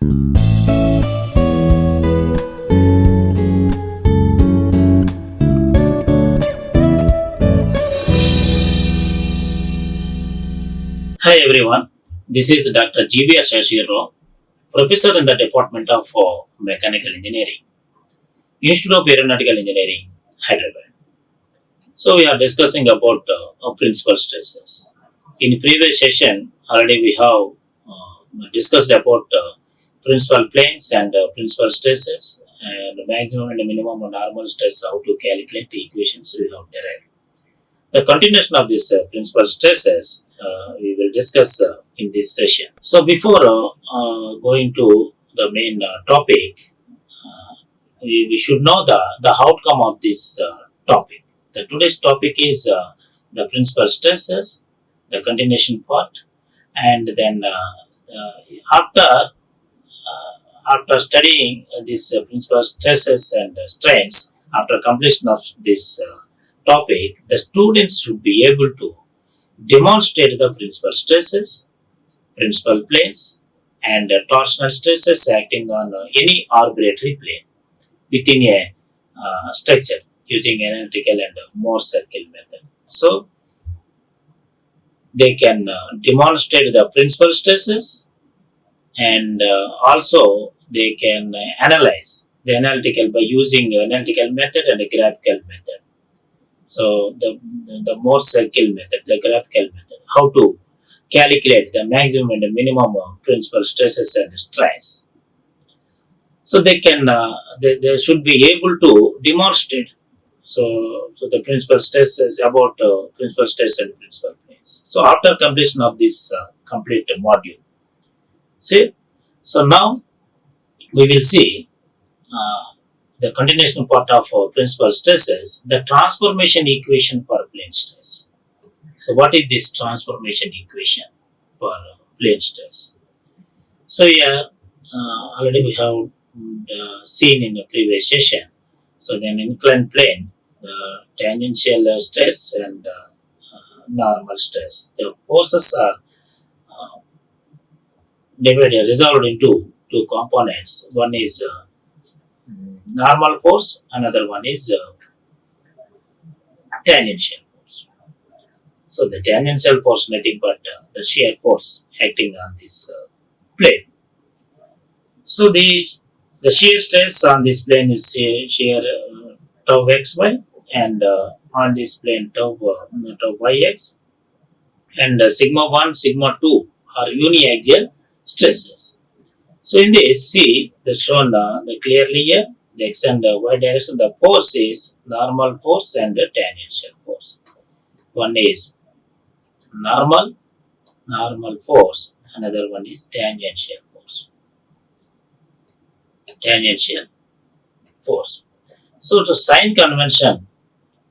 Hi everyone, this is Dr. GVR Seshagiri Rao, Professor in the Department of Mechanical Engineering, Institute of Aeronautical Engineering, Hyderabad. So we are discussing about principal stresses. In previous session, already we have discussed about principal planes and principal stresses and maximum and minimum and normal stress, how to calculate the equations we have derived. The continuation of this principal stresses we will discuss in this session. So before going to the main topic, we should know the outcome of this topic. The today's topic is the principal stresses, the continuation part, and then after studying these principal stresses and strains, after completion of this topic, the students should be able to demonstrate the principal stresses, principal planes, and torsional stresses acting on any arbitrary plane within a structure using analytical and Morse circle method. So, they can demonstrate the principal stresses and also they can analyze the analytical by using analytical method and a graphical method. So the Morse circle method, the graphical method, how to calculate the maximum and the minimum of principal stresses and strains. So they can they should be able to demonstrate. So the principal stresses about principal stress and principal planes. So after completion of this complete module, see. So now we will see. The continuation part of principal stresses, the transformation equation for plane stress. So what is this transformation equation for plane stress? So here already we have seen in the previous session. So then inclined plane, the tangential stress and normal stress. The forces are divided, resolved into two components. One is normal force, another one is tangential force. So the tangential force nothing but the shear force acting on this plane. So the shear stress on this plane is shear tau xy and on this plane tau yx and sigma 1, sigma 2 are uniaxial stresses. So in this, see the shown the clearly here, the x and y direction, the force is normal force and the tangential force. One is normal force, another one is tangential force. Tangential force. So the sign convention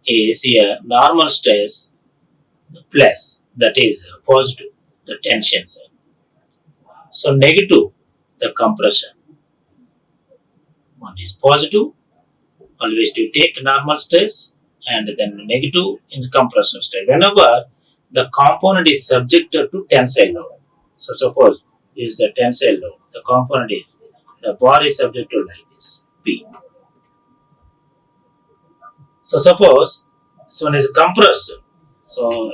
is here normal stress plus, that is positive, the tension side. So negative, the compression. One is positive, always to take normal stress, and then negative in compression state. Whenever the component is subjected to tensile load. So suppose this is the tensile load. The component is, the bar is subject to like this, P. So suppose this one is compressed. So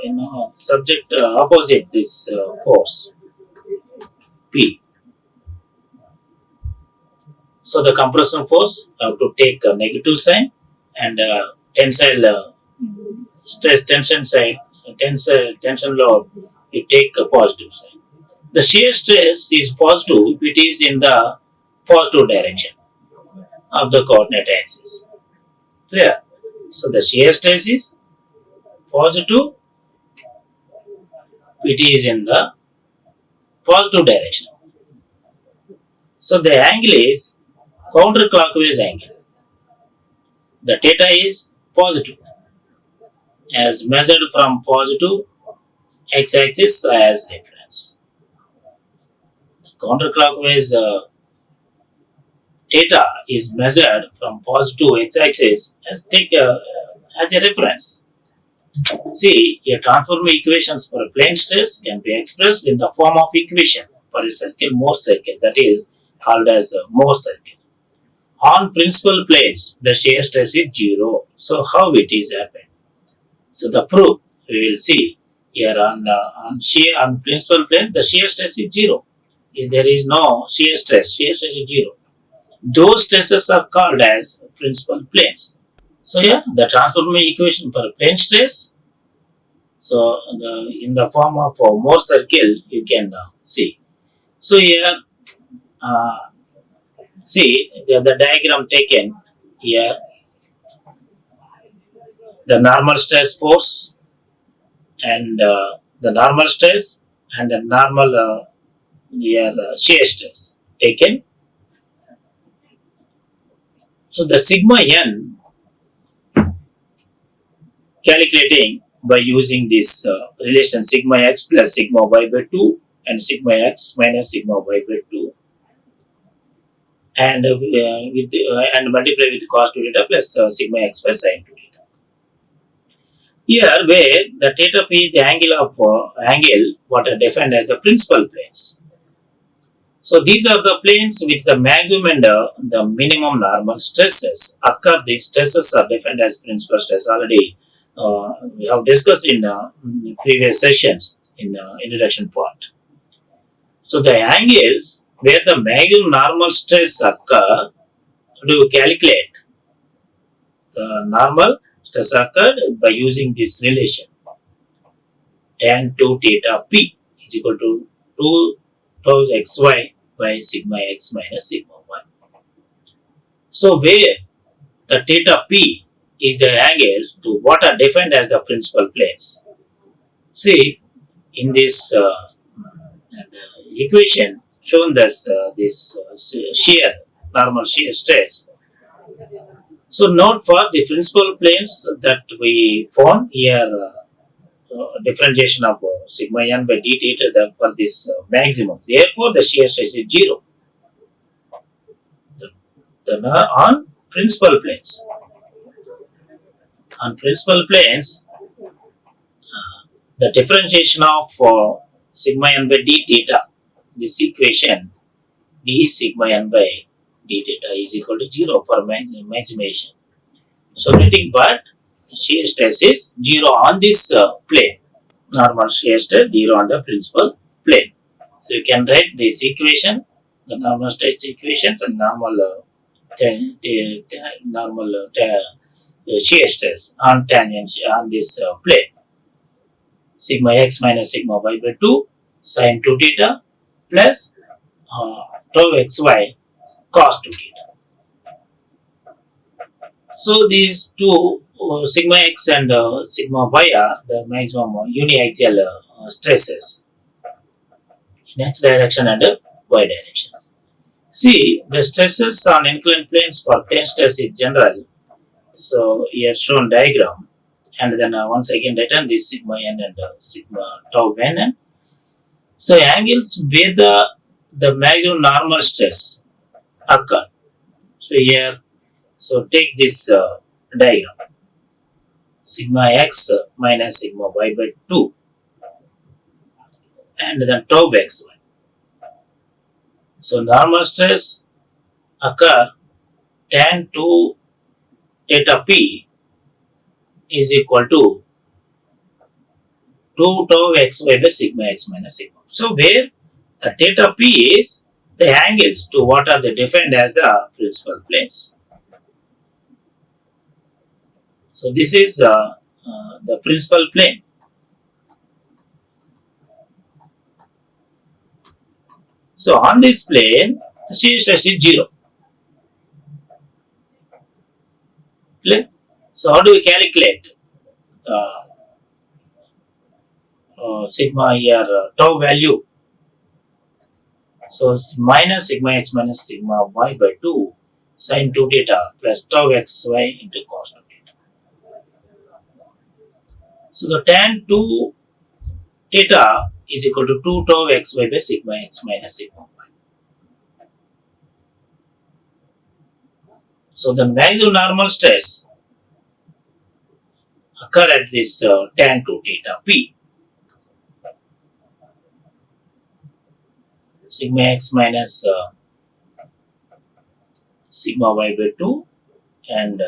subject opposite this force, P. So the compression force have to take a negative sign and tensile stress tension side, tension load, you take a positive sign. The shear stress is positive if it is in the positive direction of the coordinate axis. Clear? So the shear stress is positive if it is in the positive direction. So the angle is counterclockwise angle. The theta is positive as measured from positive x-axis as reference. The counterclockwise theta is measured from positive x-axis as a reference. See, a transform equations for a plane stress can be expressed in the form of equation for a circle, Morse circle, that is called as a Moore circle. On principal planes, the shear stress is 0. So how it is happened? So the proof we will see here on principal plane, the shear stress is 0. If there is no shear stress is 0. Those stresses are called as principal planes. So here the transformation equation for plane stress. So in the form of a Moore circle you can see. So here uh, see the diagram taken here, the normal stress force and the normal stress and the normal here shear stress taken. So the sigma n calculating by using this relation sigma x plus sigma y by 2 and sigma x minus sigma y by 2 and and multiply with cos 2 theta plus sigma x plus sin 2 theta. Here where the theta p is the angle of angle what are defined as the principal planes. So these are the planes with the maximum and the minimum normal stresses occur. These stresses are defined as principal stress. Already we have discussed in previous sessions in introduction part. So the angles where the maximum normal stress occur, to calculate the normal stress occurred by using this relation tan 2 theta p is equal to 2 tau xy by sigma x minus sigma y. So where the theta p is the angles to what are defined as the principal planes. See in this equation shown as this shear normal shear stress. So note for the principal planes that we found here differentiation of sigma n by d theta for this maximum. Therefore the shear stress is 0. On principal planes. On principal planes, the differentiation of sigma n by d theta, this equation d sigma n by d theta is equal to 0 for maximization. So nothing but shear stress is 0 on this plane. Normal shear stress 0 on the principal plane. So you can write this equation, the normal stress equations and normal shear stress on tangent on this plane. Sigma x minus sigma y by 2 sin 2 theta plus tau xy cos 2 theta. So these two sigma x and sigma y are the maximum uniaxial stresses in x direction and y direction. See the stresses on inclined planes for plane stress in general. So here shown diagram and then once again written this sigma n and sigma tau n. So angles where the maximum normal stress occur. So here, so take this diagram sigma x minus sigma y by 2 and then tau xy. So normal stress occur tan 2 theta p is equal to 2 tau xy by sigma x minus sigma. So where the theta p is the angles to what are they defined as the principal planes. So this is the principal plane. So on this plane, the shear stress is 0. Clear? So how do we calculate sigma here tau value? So minus sigma x minus sigma y by 2 sin 2 theta plus tau xy into cos 2 theta. So the tan 2 theta is equal to 2 tau xy by sigma x minus sigma y. So the maximum normal stress occur at this tan 2 theta p. Sigma x minus sigma y by 2 and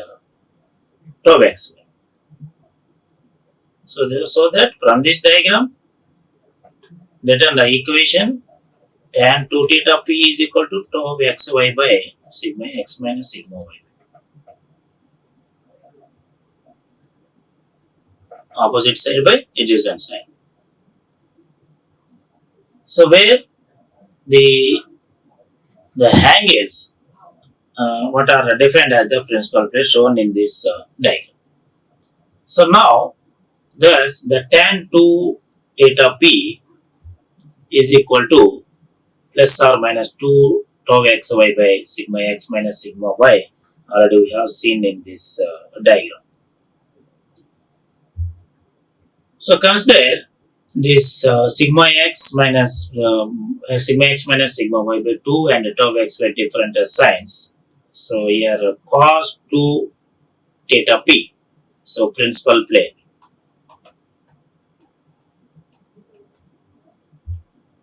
tau xy. So that from this diagram, written the equation tan 2 theta p is equal to tau xy by sigma x minus sigma y. Opposite side by adjacent side. So where the angles what are defined as the principal plane shown in this diagram. So now thus the tan 2 theta p is equal to plus or minus 2 tau xy by sigma x minus sigma y, already we have seen in this diagram. So consider this sigma x minus sigma y by 2 and tau x by different signs. So here cos 2 theta p, so principal plane.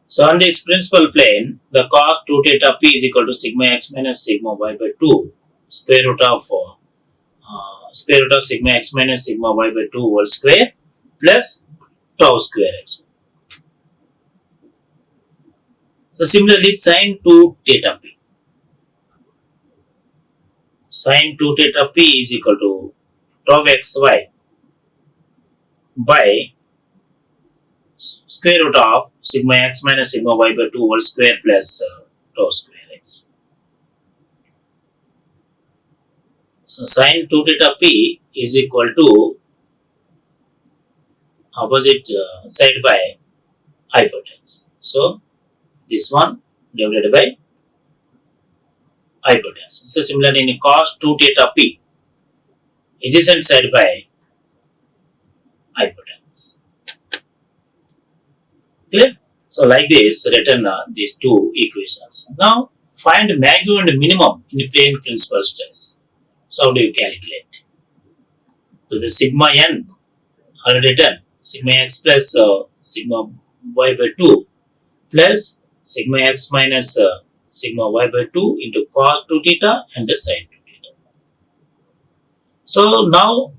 So on this principal plane, the cos 2 theta p is equal to sigma x minus sigma y by 2 square root of sigma x minus sigma y by 2 whole square plus tau square x. So similarly, sin 2 theta p. Sin 2 theta p is equal to tau xy by square root of sigma x minus sigma y by 2 whole square plus tau square x. So sin 2 theta p is equal to opposite side by hypotenuse. So this one divided by hypotenuse. So similarly in cos 2 theta p, adjacent side by hypotenuse. Clear? So like this written these two equations. Now find maximum and minimum in plane principal stress. So how do you calculate? So the sigma n already done. Sigma x plus sigma y by 2 plus sigma x minus sigma y by 2 into cos 2 theta and the sin 2 theta. So now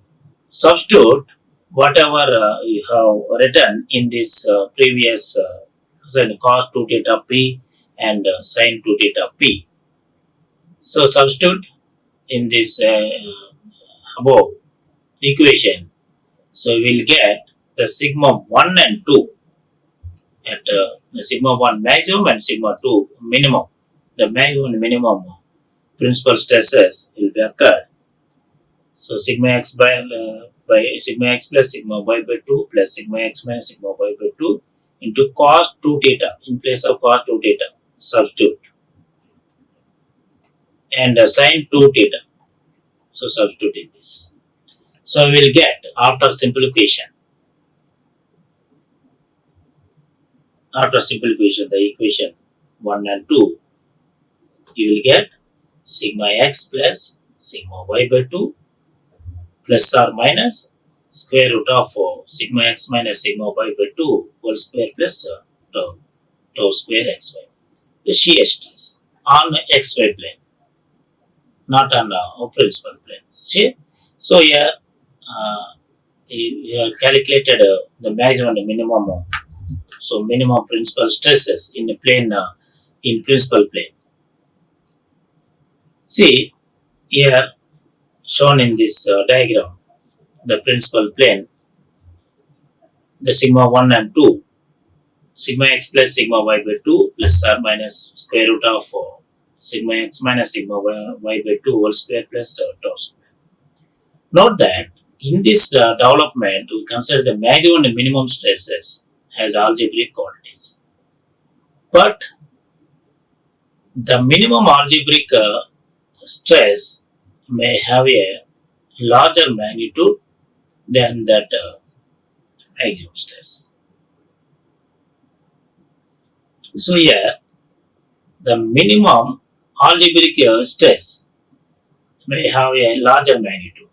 substitute whatever you have written in this previous cos 2 theta p and sin 2 theta p. So substitute in this above equation. So we will get the sigma 1 and 2 at the sigma 1 maximum and sigma 2 minimum. The maximum and minimum principal stresses will be occurred. So sigma x by sigma x plus sigma y by 2 plus sigma x minus sigma y by 2 into cos 2 theta in place of cos 2 theta substitute and sin 2 theta. So substitute in this. So we will get after simplification the equation 1 and 2, you will get sigma x plus sigma y by 2 plus or minus square root of sigma x minus sigma y by 2 whole square plus tau square xy. The shear stress on xy plane, not on principal plane. See? So here you have calculated the maximum and minimum. So minimum principal stresses in the plane in principal plane. See here shown in this diagram, the principal plane, the sigma 1 and 2, sigma x plus sigma y by 2 plus or minus square root of sigma x minus sigma y by 2 whole square plus tau square. Note that in this development, we consider the maximum and minimum stresses as algebraic quantities. But the minimum algebraic stress may have a larger magnitude than that maximum stress. So here, the minimum algebraic stress may have a larger magnitude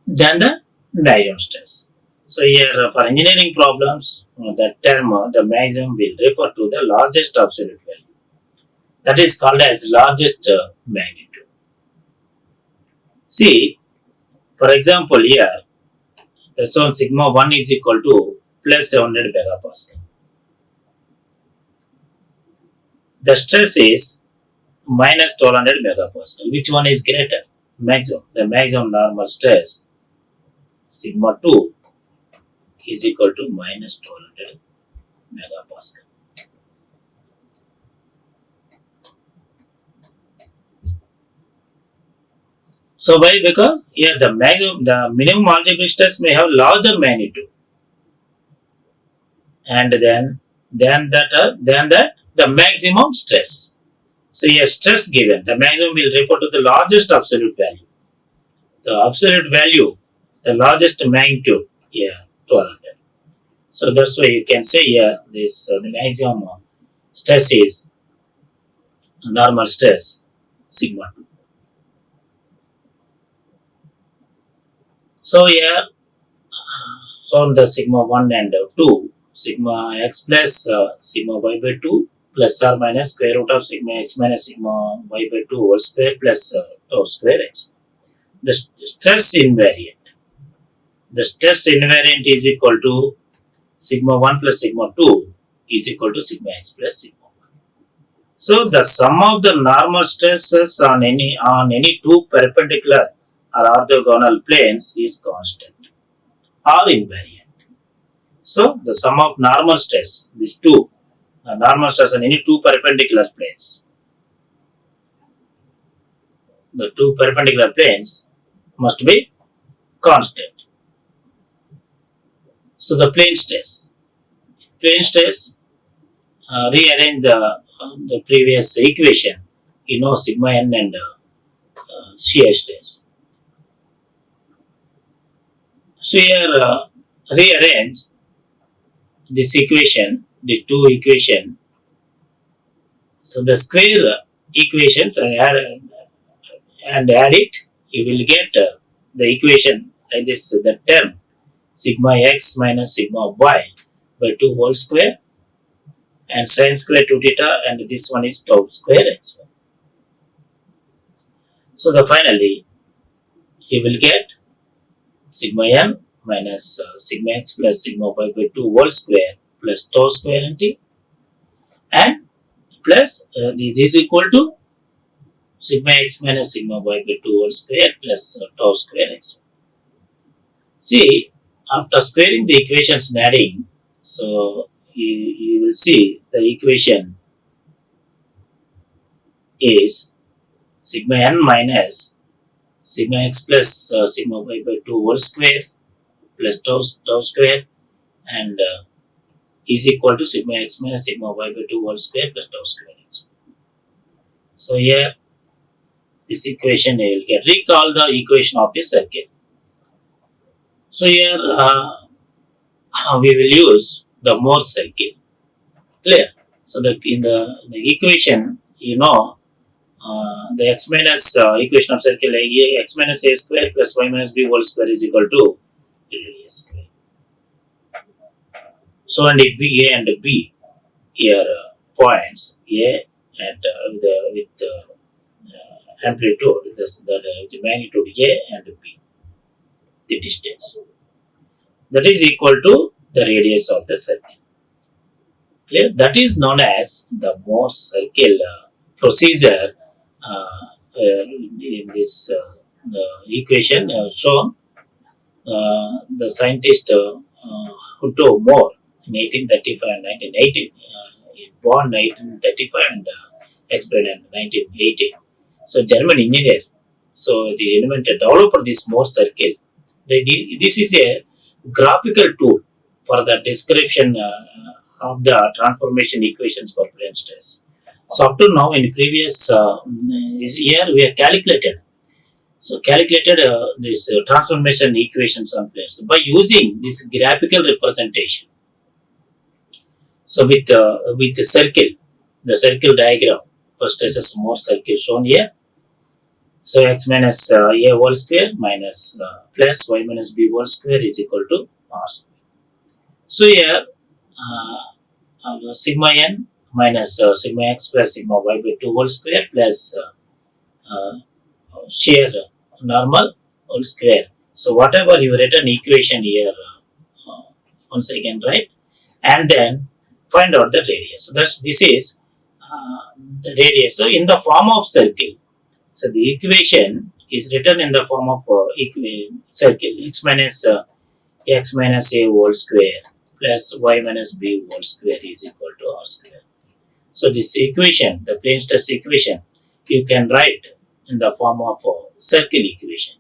than the maximum stress. So here for engineering problems, the term the maximum will refer to the largest absolute value. That is called as largest magnitude. See, for example, here, that's on sigma 1 is equal to plus 700 megapascal. The stress is minus 1200 megapascal. Which one is greater? Maximum. The maximum normal stress, sigma 2, is equal to minus 1200 megapascal. So why? Because here the minimum algebraic stress may have larger magnitude, and then that the maximum stress. So here stress given, the maximum will refer to the largest absolute value. The absolute value, the largest magnitude, here 1200. So that's why you can say here this the maximum stress is normal stress sigma 2. So here, so the sigma 1 and 2, sigma x plus sigma y by 2 plus or minus square root of sigma x minus sigma y by 2 whole square plus tau square x. The stress invariant. The stress invariant is equal to sigma 1 plus sigma 2 is equal to sigma x plus sigma 1. So the sum of the normal stresses on any two perpendicular or orthogonal planes is constant or invariant. So the sum of normal stress, these two, the normal stress on any two perpendicular planes, the two perpendicular planes must be constant. So the plane stress, rearrange the previous equation, sigma n and shear stress. So here rearrange this equation, these two equation. So the square equations and add it, you will get the equation like this, the term sigma x minus sigma y by 2 whole square and sine square 2 theta, and this one is tau square x. So the finally you will get sigma m minus sigma x plus sigma y by 2 whole square plus tau square nt, and plus this is equal to sigma x minus sigma y by 2 whole square plus tau square x. See, after squaring the equations and adding, so you will see the equation is sigma n minus sigma x plus sigma y by 2 whole square plus tau square, and is equal to sigma x minus sigma y by 2 whole square plus tau square x. So here this equation you will get. Recall the equation of a circle. So here we will use the Morse circle. Clear? So in the equation, the x minus equation of circle x minus a square plus y minus b whole square is equal to a square. So and if b, a and b here points a and with amplitude, the magnitude a and b, the distance, that is equal to the radius of the circle. Clear? That is known as the Morse circle procedure. In this equation shown, the scientist Otto Moore in 1835 and 1918, born 1835 and expired in 1980. So German engineer, so the inventor developer this Morse circle. This is a graphical tool for the description of the transformation equations for plane stress. So up to now, in previous year, we have calculated. So calculated this transformation equations on planes by using this graphical representation. So with the circle, the circle diagram, first is a small circle shown here. So x minus a whole square minus plus y minus b whole square is equal to r square. So here sigma n minus sigma x plus sigma y by 2 whole square plus shear normal whole square. So whatever you written equation here, once again write, and then find out the radius. So this is the radius. So in the form of circle. So the equation is written in the form of circle x minus a whole square plus y minus b whole square is equal to r square. So this equation, the plane stress equation, you can write in the form of circle equation.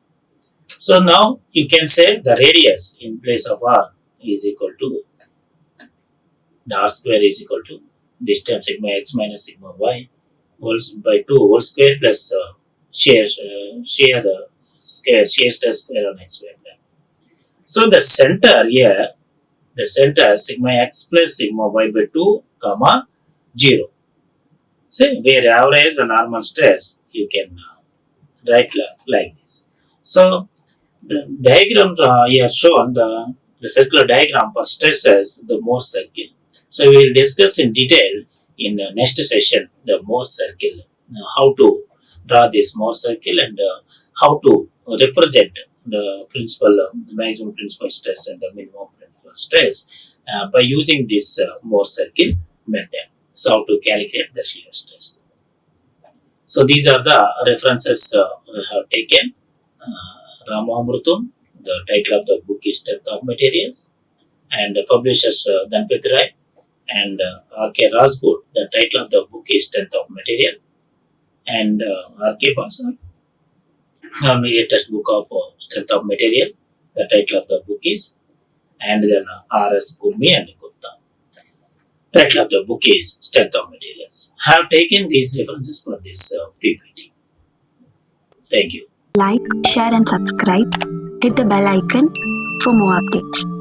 So now you can say the radius in place of r is equal to the r square is equal to this term sigma x minus sigma y whole by 2 whole square plus shear stress square on x square. So the center here, the center sigma x plus sigma y by 2 comma 0. See, where average and normal stress, you can write like this. So the diagram here shown, the circular diagram for stresses, the Morse circle. So we will discuss in detail in the next session the Morse circle, how to draw this Morse circle and how to represent the principal, the maximum principal stress and the minimum principal stress by using this Morse circle method. So how to calculate the shear stress. So these are the references I have taken. Ramamrutum, the title of the book is Strength of Materials, and the publishers Danpet Rai and R.K. Rajput, the title of the book is Strength of Material, and R.K. Bansal, latest book of Strength of Material, the title of the book is, and then R.S. Kurmi and Gupta. Title of the book is Strength of Materials. I have taken these references for this PPT. Thank you. Like, share and subscribe. Hit the bell icon for more updates.